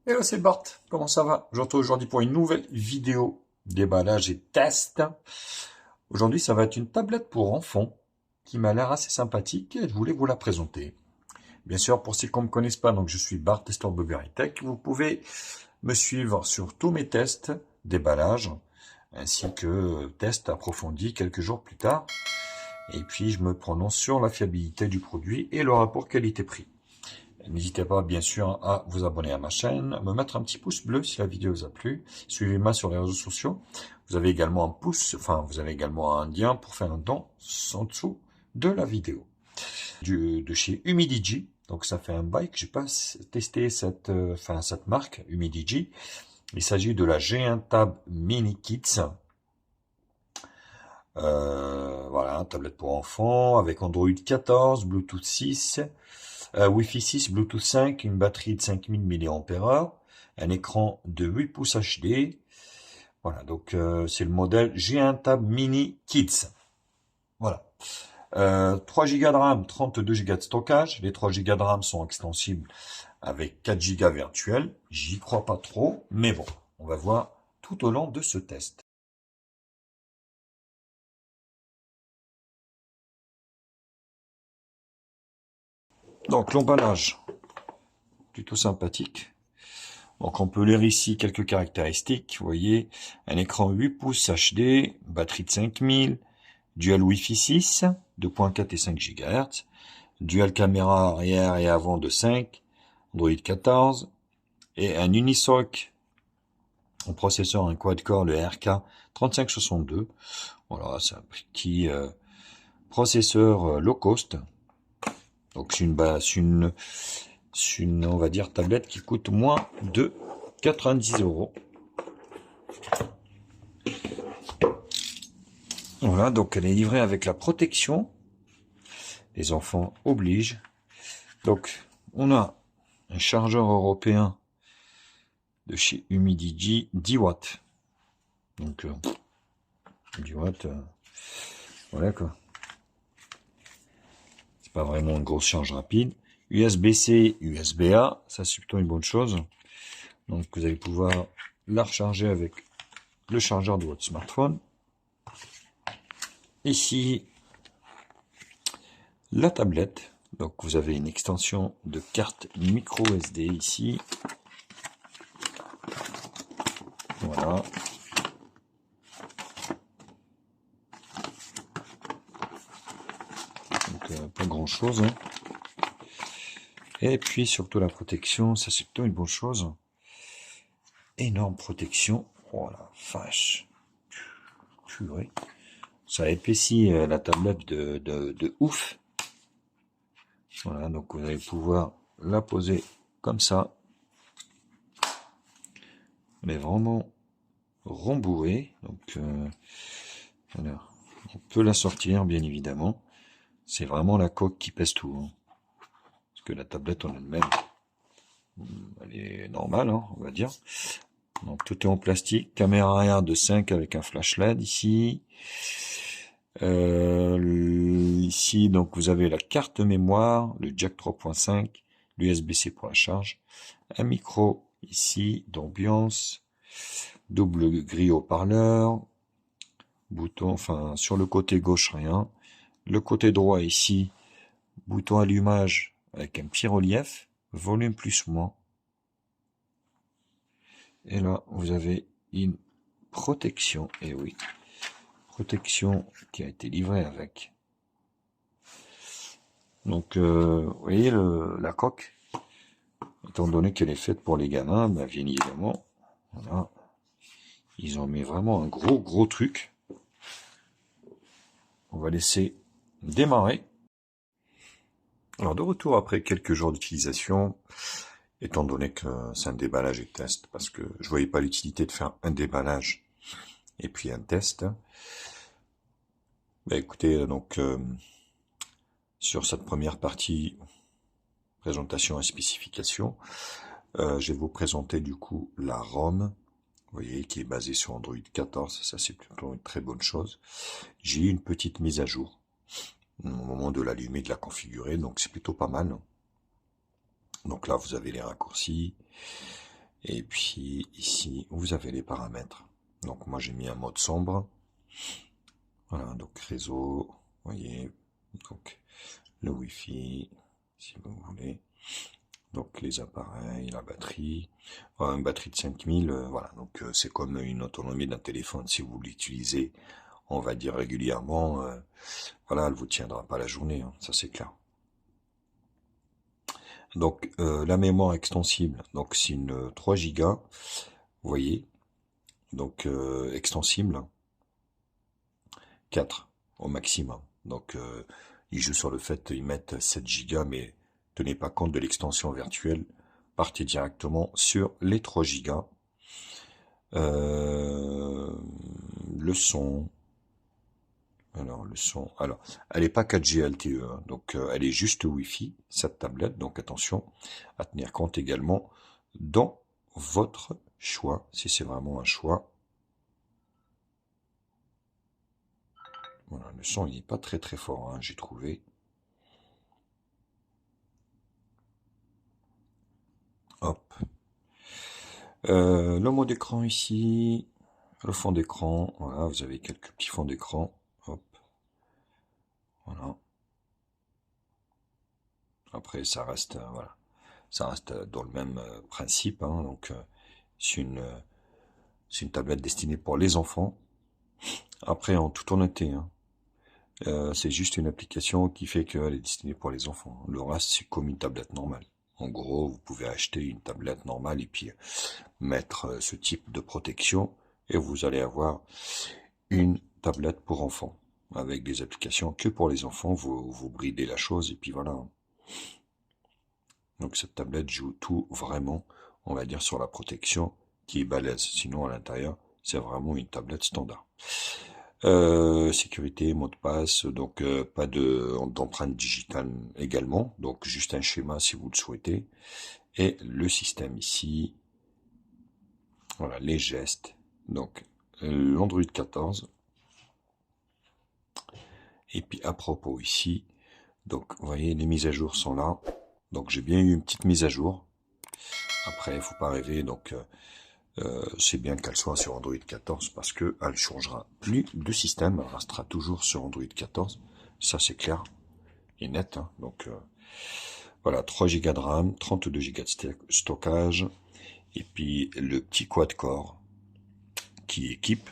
Hello, c'est Bart. Comment ça va? Je vous retrouve aujourd'hui pour une nouvelle vidéo déballage et test. Aujourd'hui, ça va être une tablette pour enfants qui m'a l'air assez sympathique et je voulais vous la présenter. Bien sûr, pour ceux qui ne me connaissent pas, donc je suis Bart, testeur Blueberry Tech. Vous pouvez me suivre sur tous mes tests déballage ainsi que tests approfondis quelques jours plus tard. Et puis, je me prononce sur la fiabilité du produit et le rapport qualité-prix. N'hésitez pas, bien sûr, à vous abonner à ma chaîne, à me mettre un petit pouce bleu si la vidéo vous a plu. Suivez-moi sur les réseaux sociaux. Vous avez également vous avez également un lien pour faire un don en dessous de la vidéo. De chez Humidigi. Donc, ça fait un bail que j'ai pas testé cette marque, Humidigi. Il s'agit de la G1 Tab Mini Kids. Voilà, tablette pour enfants avec Android 14, Bluetooth 6, Wi-Fi 6, Bluetooth 5, une batterie de 5000 mAh, un écran de 8 pouces HD. Voilà, donc c'est le modèle G1 Tab Mini Kids. Voilà. 3 Go de RAM, 32 Go de stockage. Les 3 Go de RAM sont extensibles avec 4 Go virtuels. J'y crois pas trop, mais bon, on va voir tout au long de ce test. Donc l'emballage, plutôt sympathique. Donc on peut lire ici quelques caractéristiques. Vous voyez, un écran 8 pouces HD, batterie de 5000, dual Wi-Fi 6, 2.4 et 5 GHz, dual caméra arrière et avant de 5, Android 14, et un Unisoc en processeur, un quad-core, le RK 3562. Voilà, c'est un petit processeur low cost. Donc c'est on va dire, tablette qui coûte moins de 90 euros. Voilà, donc elle est livrée avec la protection. Les enfants obligent. Donc, on a un chargeur européen de chez Humidigi, 10 watts. Donc, 10 watts, voilà quoi. C'est pas vraiment une grosse charge rapide. USB-C, USB-A, ça c'est plutôt une bonne chose. Donc, vous allez pouvoir la recharger avec le chargeur de votre smartphone. Ici, la tablette. Donc, vous avez une extension de carte micro SD ici. Voilà. Donc, pas grand chose. Hein. Et puis surtout la protection, ça c'est plutôt une bonne chose. Énorme protection. Oh la vache. Purée. Ça épaissit la tablette de ouf. Voilà, donc vous allez pouvoir la poser comme ça. Elle est vraiment rembourrée. Donc voilà. On peut la sortir bien évidemment. C'est vraiment la coque qui pèse tout. Hein. Parce que la tablette en elle-même, elle est normale, hein, on va dire. Donc tout est en plastique. Caméra arrière de 5 avec un flash LED ici. Ici, donc vous avez la carte mémoire, le jack 3.5, l'USB-C pour la charge, un micro ici d'ambiance, double grille haut-parleur, bouton, enfin sur le côté gauche rien, le côté droit ici, bouton allumage avec un petit relief, volume plus moins, et là vous avez une protection, et oui, protection qui a été livrée avec. Donc, vous voyez la coque, étant donné qu'elle est faite pour les gamins, bah, bien évidemment, voilà, ils ont mis vraiment un gros truc. On va laisser démarrer. Alors, de retour après quelques jours d'utilisation, étant donné que c'est un déballage et test, parce que je voyais pas l'utilité de faire un déballage et puis un test. Bah, écoutez, donc, sur cette première partie, présentation et spécification, je vais vous présenter du coup la ROM, vous voyez, qui est basée sur Android 14, ça c'est plutôt une très bonne chose. J'ai eu une petite mise à jour au moment de l'allumer, de la configurer, donc c'est plutôt pas mal. Donc là, vous avez les raccourcis, Et puis ici, vous avez les paramètres. Donc moi j'ai mis un mode sombre. Voilà, donc réseau, vous voyez, donc le Wi-Fi, si vous voulez. Donc les appareils, la batterie, une batterie de 5000, voilà, donc c'est comme une autonomie d'un téléphone. Si vous l'utilisez, on va dire régulièrement, voilà, elle vous tiendra pas la journée, hein, ça c'est clair. Donc la mémoire extensible, donc c'est une 3 Go, vous voyez, donc extensible, 4 au maximum. Donc ils jouent sur le fait qu'ils mettent 7 Go, mais tenez pas compte de l'extension virtuelle, partez directement sur les 3 Go. Le son, alors elle est pas 4G LTE, hein, donc elle est juste Wi-Fi, cette tablette, donc attention à tenir compte également dans votre choix, si c'est vraiment un choix. Voilà, le son il n'est pas très très fort, hein, j'ai trouvé. Hop. Le mode écran ici, le fond d'écran, voilà, vous avez quelques petits fonds d'écran, hop, voilà. Après ça reste, voilà, ça reste dans le même principe, hein, donc c'est une tablette destinée pour les enfants. Après, en toute honnêteté, hein, c'est juste une application qui fait qu'elle est destinée pour les enfants. Le reste, c'est comme une tablette normale. En gros, vous pouvez acheter une tablette normale et puis mettre ce type de protection et vous allez avoir une tablette pour enfants avec des applications que pour les enfants. Vous bridez la chose et puis voilà. Donc cette tablette joue tout vraiment, on va dire, sur la protection qui est balèze. Sinon, à l'intérieur, c'est vraiment une tablette standard. Sécurité, mot de passe, donc pas d'empreinte digitale également, donc juste un schéma si vous le souhaitez. Et le système ici, voilà, les gestes, donc l'Android 14. Et puis à propos ici, donc vous voyez les mises à jour sont là. Donc j'ai bien eu une petite mise à jour. Après, il faut pas rêver, donc c'est bien qu'elle soit sur Android 14 parce que elle changera plus de système, elle restera toujours sur Android 14. Ça c'est clair et net. Hein. Donc voilà, 3 Go de RAM, 32 Go de stockage, et puis le petit quad-core qui équipe.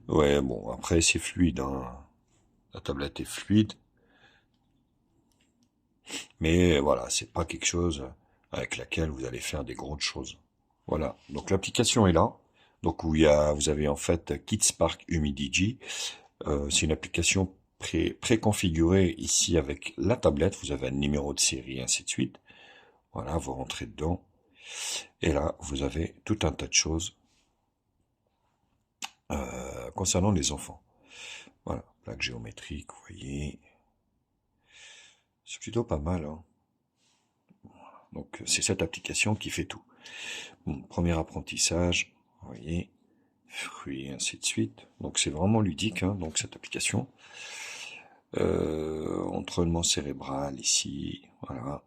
Ouais, bon, après c'est fluide, hein. La tablette est fluide, mais voilà, c'est pas quelque chose avec laquelle vous allez faire des grandes choses. Voilà, donc l'application est là. Donc vous avez en fait KidsSpark Humidigi. C'est une application préconfigurée ici avec la tablette. Vous avez un numéro de série, ainsi de suite. Voilà, vous rentrez dedans. Et là, vous avez tout un tas de choses concernant les enfants. Voilà, plaque géométrique, vous voyez. C'est plutôt pas mal, hein. Donc c'est cette application qui fait tout. Bon, premier apprentissage, vous voyez, fruits, ainsi de suite. Donc c'est vraiment ludique, hein, donc cette application. Entraînement cérébral ici, voilà.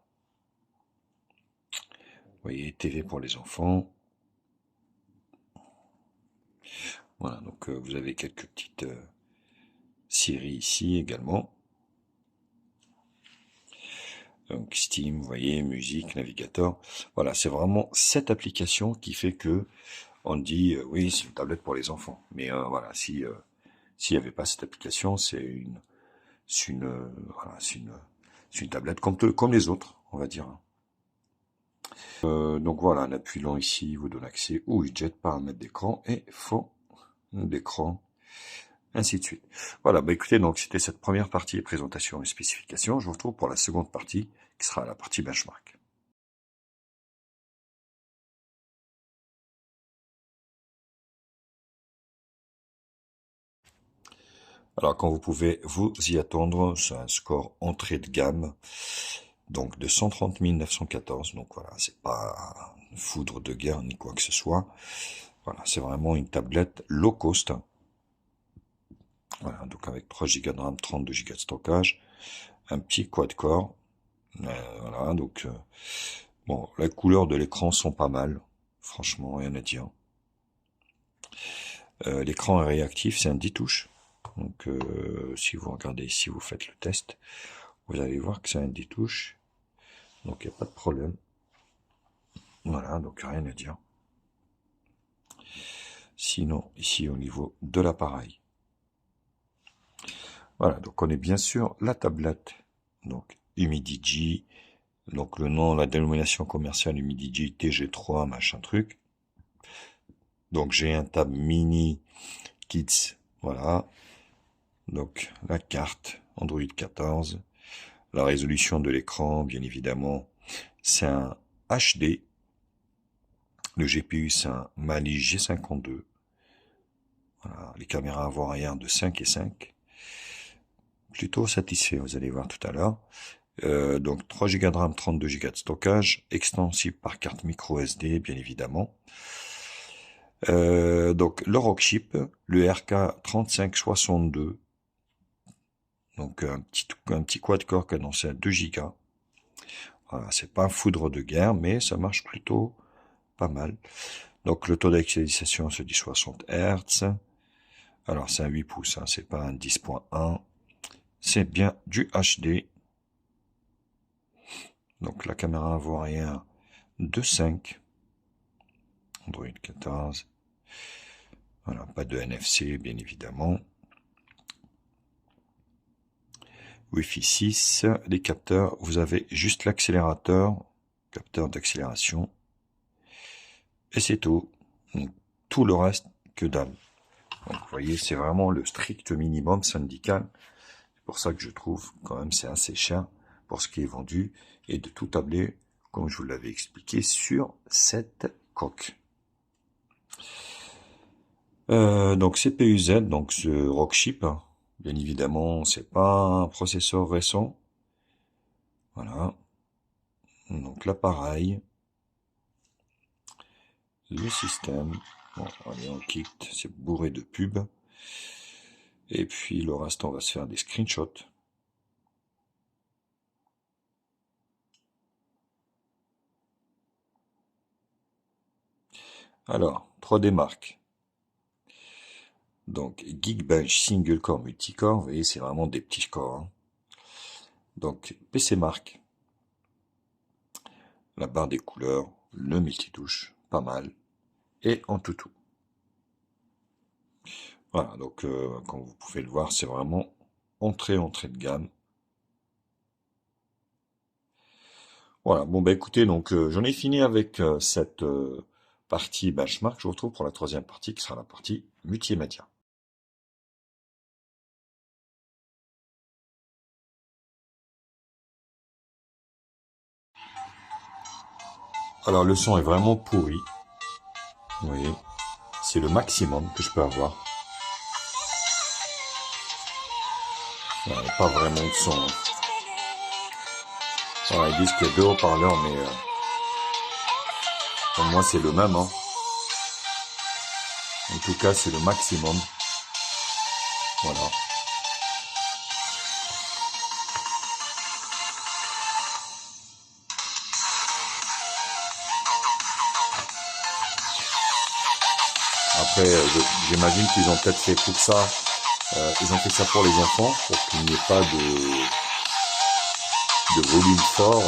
Vous voyez, TV pour les enfants. Voilà, donc vous avez quelques petites séries ici également. Donc Steam, vous voyez, musique, navigateur. Voilà, c'est vraiment cette application qui fait que on dit oui, c'est une tablette pour les enfants. Mais voilà, si s'il n'y avait pas cette application, voilà, c'est une tablette comme les autres, on va dire. Donc voilà, en appuyant ici, il vous donne accès au widget, paramètres d'écran et fond d'écran, ainsi de suite. Voilà, bah écoutez, donc c'était cette première partie présentation et spécification. Je vous retrouve pour la seconde partie, qui sera la partie benchmark. Alors, quand vous pouvez vous y attendre, c'est un score entrée de gamme, donc de 130 914. Donc voilà, c'est pas une foudre de guerre ni quoi que ce soit. Voilà, c'est vraiment une tablette low cost. Voilà, donc avec 3 Go de RAM, 32 Go de stockage, un petit quad-core, Voilà, donc bon, la couleur de l'écran sont pas mal, franchement, rien à dire. L'écran est réactif, c'est un 10 touches. Donc si vous regardez ici, vous faites le test, vous allez voir que c'est un 10 touches. Donc il n'y a pas de problème. Voilà, donc rien à dire. Sinon, ici au niveau de l'appareil. Voilà, donc on est bien sûr la tablette. Donc Humidigi, donc le nom, la dénomination commerciale Humidigi TG3, machin truc. Donc j'ai un tab mini Kids, voilà. Donc la carte Android 14. La résolution de l'écran, bien évidemment, c'est un HD. Le GPU, c'est un Mali G52. Voilà, les caméras avant-arrière de 5 et 5. Plutôt satisfait, vous allez voir tout à l'heure. Donc 3 Go de RAM, 32 Go de stockage, extensible par carte micro SD, bien évidemment. Donc le Rockchip, le RK3562. Donc un petit quad-core cadencé à 2 Go. Voilà, c'est pas un foudre de guerre, mais ça marche plutôt pas mal. Donc le taux d'actualisation se dit 60 Hz. Alors c'est un 8 pouces, hein, c'est pas un 10.1. C'est bien du HD. Donc la caméra avant-arrière de 5. Android 14. Voilà, pas de NFC bien évidemment. Wi-Fi 6. Les capteurs, vous avez juste l'accélérateur, capteur d'accélération. Et c'est tout. Donc, tout le reste, que dalle. Donc vous voyez, c'est vraiment le strict minimum syndical. C'est pour ça que je trouve quand même c'est assez cher pour ce qui est vendu et de tout tabler, comme je vous l'avais expliqué, sur cette coque. Donc CPU-Z, donc ce Rockchip, bien évidemment, c'est pas un processeur récent. Voilà. Donc l'appareil, le système. Bon, allez, on quitte, c'est bourré de pubs. Et puis le reste, on va se faire des screenshots. Alors, 3D Mark. Donc, Geekbench Single Core Multicore, vous voyez, c'est vraiment des petits corps. Hein. Donc, PC Mark. La barre des couleurs, le multitouche, pas mal. Et en toutou. Voilà, donc, comme vous pouvez le voir, c'est vraiment entrée de gamme. Voilà, bon, bah écoutez, donc, j'en ai fini avec cette partie benchmark. Je vous retrouve pour la troisième partie, qui sera la partie multimédia. Alors le son est vraiment pourri. Vous voyez, c'est le maximum que je peux avoir. Il n'y a pas vraiment de son. Hein. Alors, ils disent qu'il y a 2 haut-parleurs, mais pour moi c'est le même. Hein. En tout cas, c'est le maximum. Voilà. Après, j'imagine qu'ils ont peut-être fait pour ça. Ils ont fait ça pour les enfants, pour qu'il n'y ait pas de volume fort.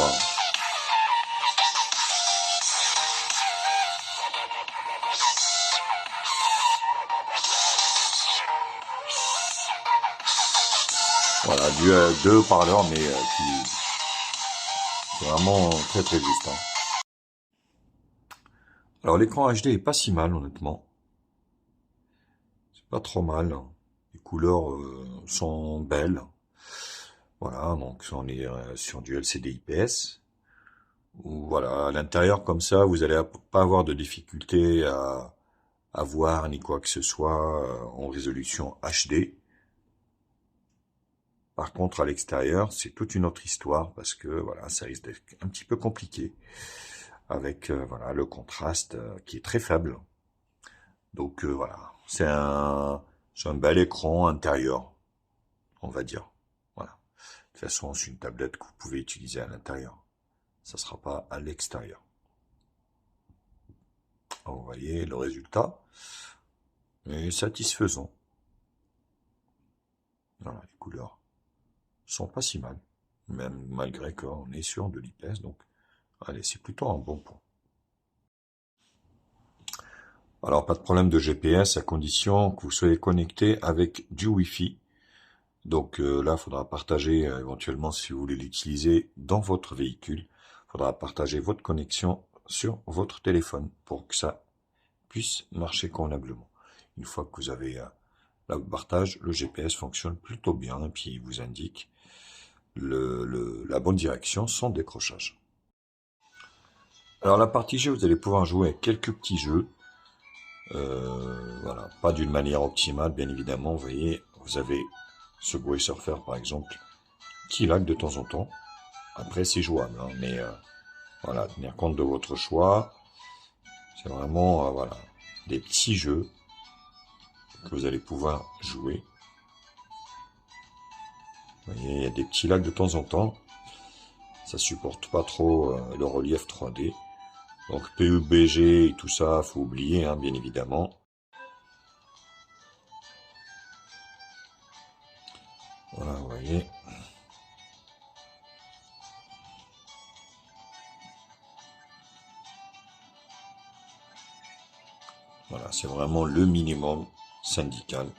Voilà, dû à 2 haut-parleurs, mais qui c'est vraiment très très juste. Hein. Alors l'écran HD est pas si mal, honnêtement. C'est pas trop mal. Hein. Les couleurs sont belles. Voilà, donc on est sur du LCD IPS. Voilà, à l'intérieur comme ça, vous allez pas avoir de difficulté à voir ni quoi que ce soit en résolution HD. Par contre, à l'extérieur, c'est toute une autre histoire parce que voilà, ça risque d'être un petit peu compliqué avec voilà le contraste qui est très faible. Donc voilà, c'est un bel écran intérieur, on va dire. Voilà. toute façon, c'est une tablette que vous pouvez utiliser à l'intérieur. Ça ne sera pas à l'extérieur. Vous voyez, le résultat est satisfaisant. Voilà, les couleurs sont pas si mal, même malgré qu'on est sur de l'IPS, donc allez, c'est plutôt un bon point. Alors, pas de problème de GPS à condition que vous soyez connecté avec du Wi-Fi. Donc là, il faudra partager éventuellement, si vous voulez l'utiliser dans votre véhicule, il faudra partager votre connexion sur votre téléphone pour que ça puisse marcher convenablement. Une fois que vous avez le partage, le GPS fonctionne plutôt bien et puis il vous indique la bonne direction sans décrochage. Alors la partie jeu, vous allez pouvoir jouer avec quelques petits jeux. Voilà, pas d'une manière optimale, bien évidemment. Vous voyez, vous avez Subway Surfer par exemple, qui lag de temps en temps. Après, c'est jouable, hein, mais voilà, tenir compte de votre choix. C'est vraiment voilà, des petits jeux que vous allez pouvoir jouer. Vous voyez, il y a des petits lags de temps en temps. Ça supporte pas trop le relief 3D. Donc PUBG et tout ça, faut oublier, hein, bien évidemment. Voilà, vous voyez. Voilà, c'est vraiment le minimum syndical.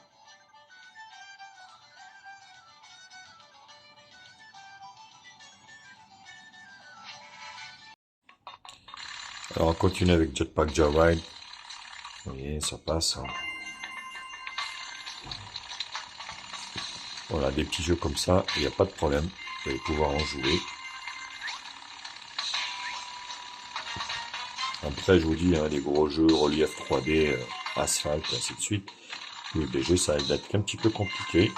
Alors on continue avec Jetpack Joyride. Vous voyez, ça passe. Hein. Voilà, des petits jeux comme ça, il n'y a pas de problème. Vous allez pouvoir en jouer. Après, je vous dis, hein, les gros jeux, relief 3D, asphalte, ainsi de suite. PUBG, ça va être un petit peu compliqué.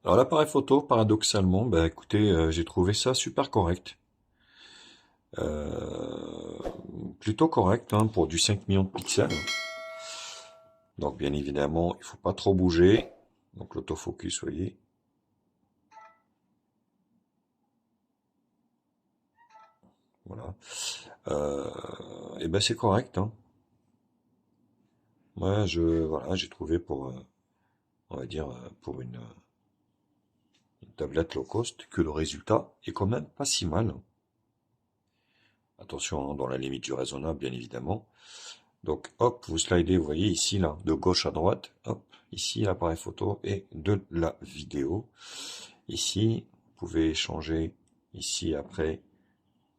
Alors l'appareil photo, paradoxalement, bah écoutez, j'ai trouvé ça super correct. Euh, Plutôt correct hein, pour du 5 millions de pixels. Donc bien évidemment, il faut pas trop bouger. Donc l'autofocus, vous voyez. Voilà. Et ben c'est correct. Hein. Moi, voilà, j'ai trouvé pour, on va dire, pour une tablette low cost, que le résultat est quand même pas si mal. Attention, hein, dans la limite du raisonnable, bien évidemment. Donc, hop, vous slidez, vous voyez ici, là, de gauche à droite, hop, ici, l'appareil photo et de la vidéo. Ici, vous pouvez changer, ici, après.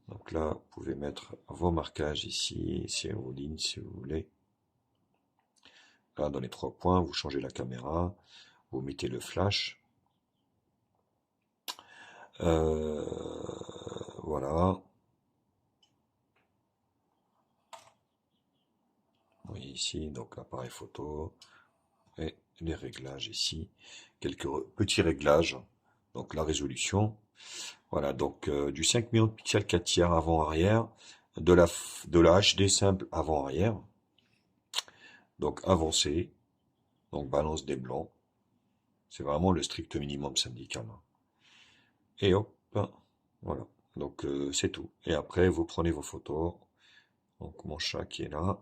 Donc là, vous pouvez mettre vos marquages ici, ici, vos lignes, si vous voulez. Là, dans les 3 points, vous changez la caméra, vous mettez le flash. Voilà. Vous voyez ici, donc l'appareil photo et les réglages ici. Quelques petits réglages. Donc la résolution. Voilà, donc du 5 millions de pixels 4 tiers avant-arrière. De la HD simple avant-arrière. Donc avancé. Donc balance des blancs. C'est vraiment le strict minimum syndical. Et hop, voilà. Donc c'est tout. Et après, vous prenez vos photos. Donc mon chat qui est là.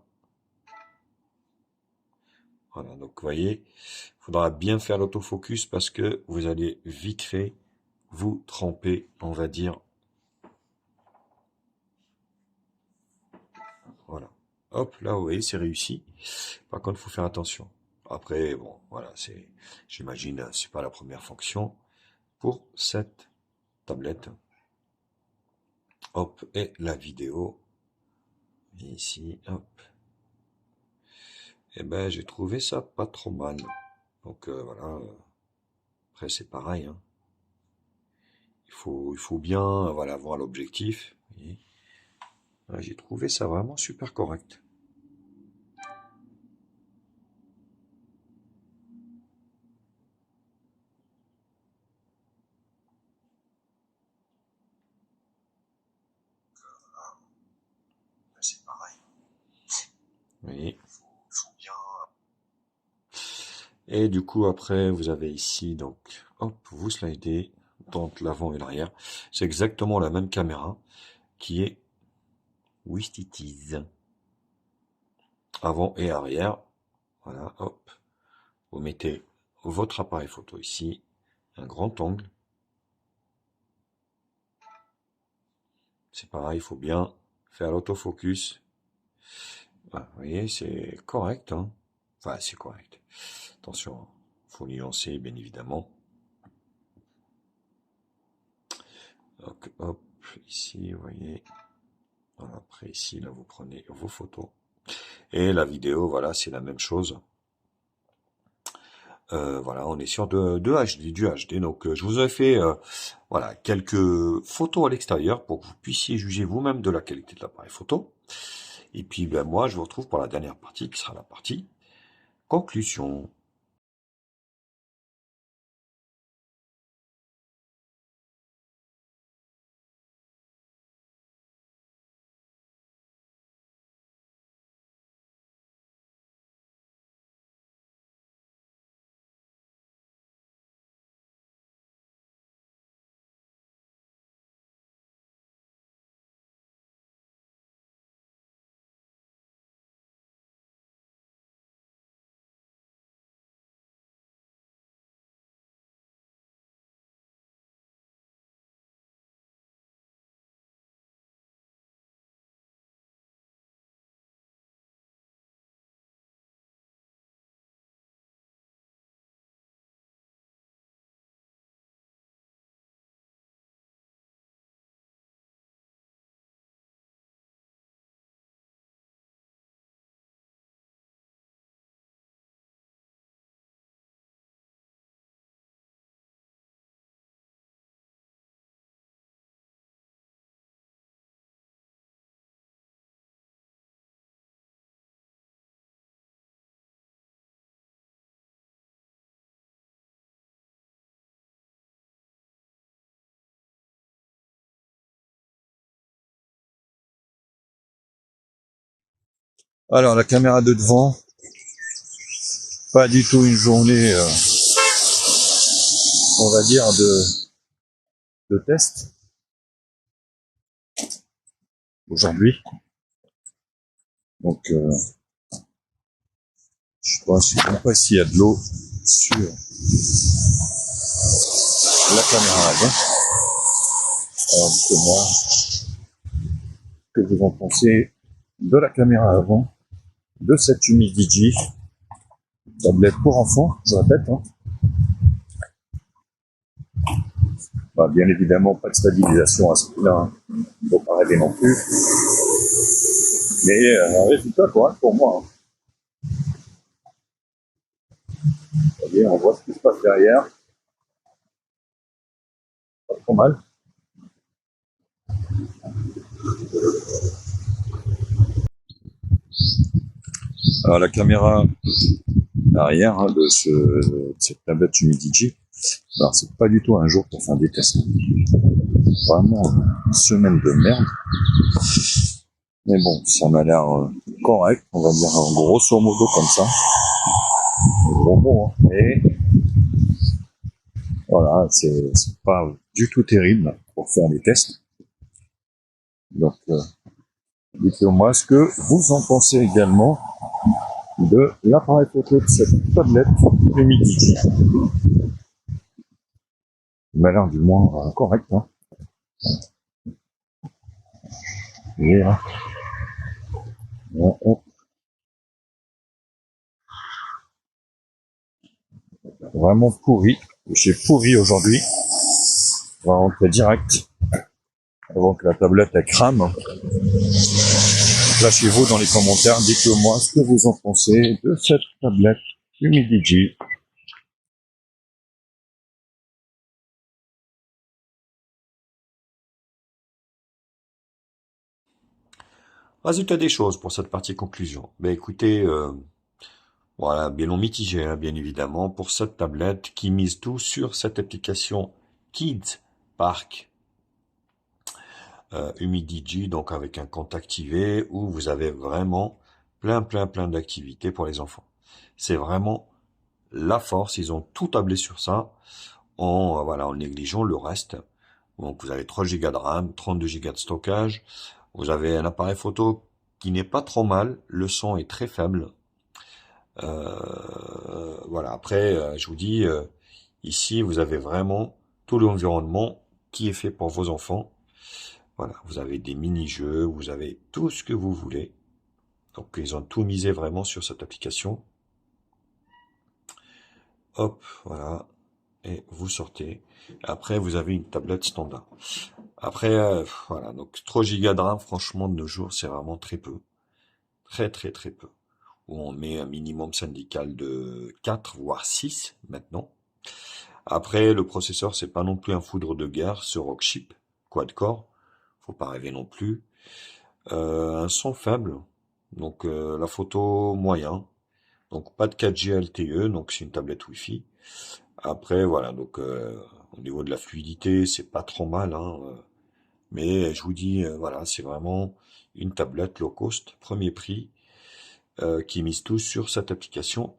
Voilà, donc vous voyez, il faudra bien faire l'autofocus parce que vous allez vite fait vous tremper, on va dire. Voilà. Hop, là, vous voyez, c'est réussi. Par contre, il faut faire attention. Après, bon, voilà, j'imagine, c'est pas la première fonction pour cette tablette. Hop, et la vidéo. Et ici, hop. Et ben, j'ai trouvé ça pas trop mal. Donc voilà. Après, c'est pareil, hein. Il faut bien, voilà, voir l'objectif. Ouais, j'ai trouvé ça vraiment super correct. C'est pareil. Oui. Faut bien. Et du coup, après, vous avez ici, donc, hop, vous slidez entre l'avant et l'arrière. C'est exactement la même caméra qui est with it is. Avant et arrière. Voilà, hop. Vous mettez votre appareil photo ici, un grand angle. C'est pareil, il faut bien faire l'autofocus. Voilà, vous voyez, c'est correct, hein. Enfin, c'est correct. Attention, faut nuancer, bien évidemment. Donc, hop, ici, vous voyez. Voilà, après, ici, là, vous prenez vos photos. Et la vidéo, voilà, c'est la même chose. Voilà, on est sur du HD. Donc, je vous ai fait, voilà, quelques photos à l'extérieur pour que vous puissiez juger vous-même de la qualité de l'appareil photo. Et puis, ben, moi, je vous retrouve pour la dernière partie, qui sera la partie conclusion. Alors, la caméra de devant, pas du tout une journée, on va dire, de test aujourd'hui. Donc, je sais même pas s'il y a de l'eau sur la caméra avant. Alors, dites-moi ce que vous en pensez de la caméra avant, de cette Humidigi, tablette pour enfants, je répète, hein. Bah, bien évidemment, pas de stabilisation à ce prix-là, hein. Faut pas rêver non plus. Mais un résultat correct pour moi, hein. Vous voyez, on voit ce qui se passe derrière. Pas trop mal. Alors la caméra arrière, hein, de cette tablette Humidigi, alors c'est pas du tout un jour pour faire des tests. Vraiment une semaine de merde. Mais bon, ça m'a l'air correct, on va dire grosso modo comme ça. Gros mot, hein. Et voilà, c'est pas du tout terrible pour faire des tests. Donc, dites-moi ce que vous en pensez également de l'appareil photo de cette tablette Humidigi. Il m'a l'air du moins correct, hein. Et, vraiment pourri. J'ai pourri aujourd'hui. On va rentrer direct avant que la tablette elle crame. Lâchez-vous dans les commentaires, dites-moi ce que vous en pensez de cette tablette Humidigi. Résultat des choses pour cette partie conclusion. Ben écoutez, voilà, bilan mitigé, hein, bien évidemment, pour cette tablette qui mise tout sur cette application Kids Park Humidigi, donc avec un compte activé où vous avez vraiment plein d'activités pour les enfants. C'est vraiment la force, ils ont tout tablé sur ça, en négligeant le reste. Donc vous avez 3 Go de RAM, 32 Go de stockage, vous avez un appareil photo qui n'est pas trop mal, le son est très faible. Voilà, après, je vous dis, ici, vous avez vraiment tout l'environnement qui est fait pour vos enfants. Voilà, vous avez des mini-jeux, vous avez tout ce que vous voulez. Donc, ils ont tout misé vraiment sur cette application. Hop, voilà, et vous sortez. Après, vous avez une tablette standard. Après, voilà, donc 3 Go de RAM, franchement, de nos jours, c'est vraiment très peu. Très peu. Où on met un minimum syndical de 4, voire 6 maintenant. Après, le processeur, c'est pas non plus un foudre de guerre, ce Rockchip quad-core, faut pas rêver non plus. Un son faible, donc la photo moyen, donc pas de 4G LTE, donc c'est une tablette Wi-Fi. Après, voilà, donc au niveau de la fluidité, c'est pas trop mal, hein, mais je vous dis, voilà, c'est vraiment une tablette low cost, premier prix, qui mise tout sur cette application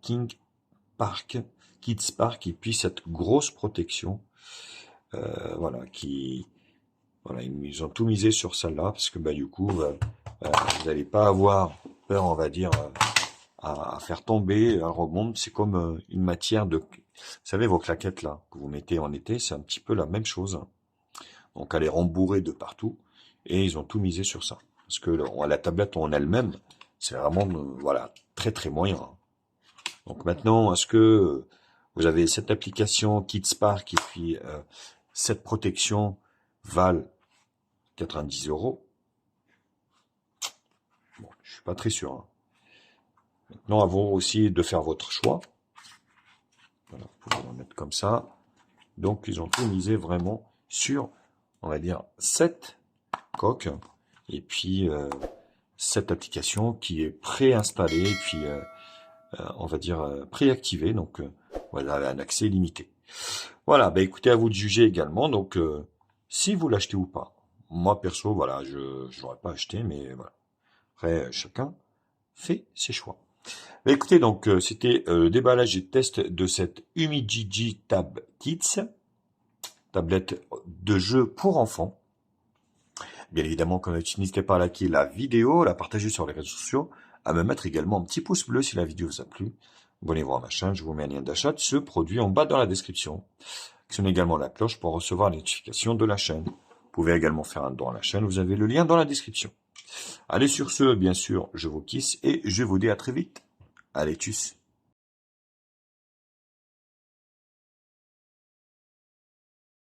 Park, Kids Park, et puis cette grosse protection, voilà, voilà, ils ont tout misé sur celle-là, parce que bah du coup, vous n'allez pas avoir peur, on va dire, à faire tomber, un remonte, c'est comme une matière de, vous savez, vos claquettes là, que vous mettez en été, c'est un petit peu la même chose. Donc elle est rembourrée de partout, et ils ont tout misé sur ça. Parce que la tablette en elle-même, c'est vraiment, voilà, très moyen. Donc maintenant, est-ce que vous avez cette application Kids Park et puis cette protection valent 90 €? Bon, je suis pas très sûr, hein. Maintenant, à vous aussi de faire votre choix. Voilà, vous pouvez en mettre comme ça. Donc, ils ont tout misé vraiment sur, on va dire, cette coque et puis cette application qui est préinstallée et puis on va dire préactivée. Donc, voilà, un accès limité. Voilà, bah écoutez, à vous de juger également. Donc, si vous l'achetez ou pas. Moi, perso, voilà, je l'aurais pas acheté, mais voilà. Après, chacun fait ses choix. Bah écoutez, donc, c'était le déballage et test de cette Humidigi Tab Kids, tablette de jeu pour enfants. Bien évidemment, comme d'habitude, n'hésitez pas à liker la vidéo, la partager sur les réseaux sociaux, à me mettre également un petit pouce bleu si la vidéo vous a plu. Abonnez-vous à ma chaîne, je vous mets un lien d'achat de ce produit en bas dans la description. Actionnez également la cloche pour recevoir les notifications de la chaîne. Vous pouvez également faire un don à la chaîne, vous avez le lien dans la description. Allez sur ce, bien sûr, je vous kiss et je vous dis à très vite. Allez, tchuss.